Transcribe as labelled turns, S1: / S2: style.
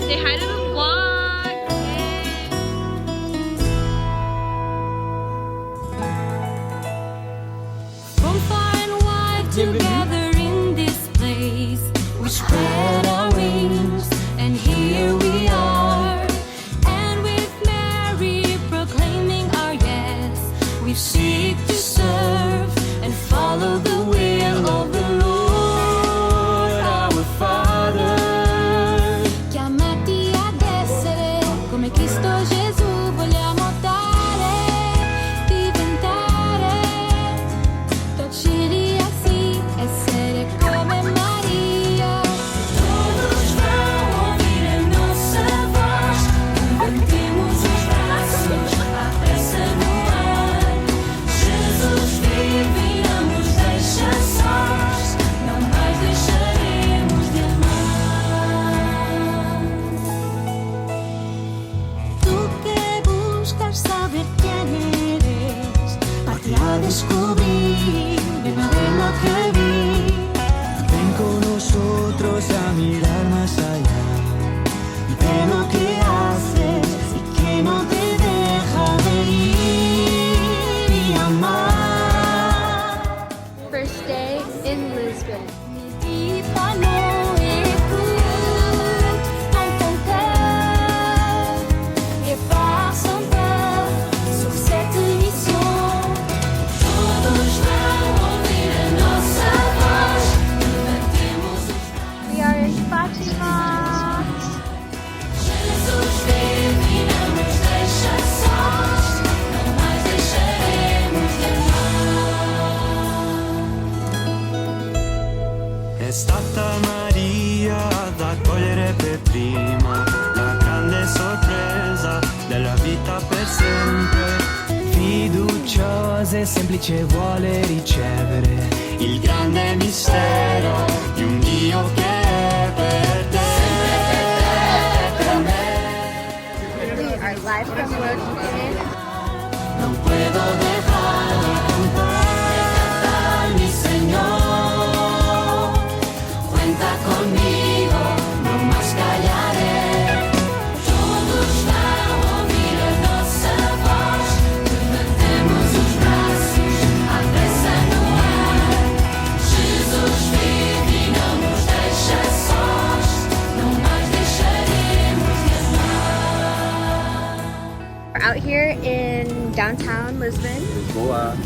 S1: Say hi to the vlog! Yay.
S2: From far and wide together in this place, we spread our wings, and here we are. And with Mary proclaiming our yes, we seek to serve and follow the will of the Lord our Father. Chiamati ad essere come Cristo Gesù, vogliamo dare, diventare docili assim, essere come Maria. Todos vão ouvir a nossa voz, levantemos os braços, a pressa no ar. Jesus vive e não nos deixa sós, não mais deixaremos de amar. Tu que buscas saber quién eres, parte a descubrir, ven a ver lo que vi.
S3: Ven con nosotros a mirar más allá
S2: De lo que haces y que no te deja de ir y amar.
S1: First day in Lisbon.
S2: Et panneaux, écoute ton cœur et pars sans peur sur cette mission. Todos vão ouvir a nossa voz, levantemos os braços.
S1: We are in Fátima.
S2: Jesus vive e não nos deixa sós, não mais deixaremos de amar.
S3: È stata Maria ad accogliere per prima la grande sorpresa della vita per sempre. Fiduciosa e semplice vuole ricevere il grande mistero di un Dio che è per te. Per me.
S1: We are live from work today.
S2: No puedo dejar de cantar, mi Señor. Cuenta conmigo, no más callaré. Todos vão ouvir a nossa voz, levantemos os braços, a pressa no ar. Jesus vive e não nos deixa sós, não mais deixaremos de amar.
S1: We're out here in downtown Lisbon.
S4: Boa.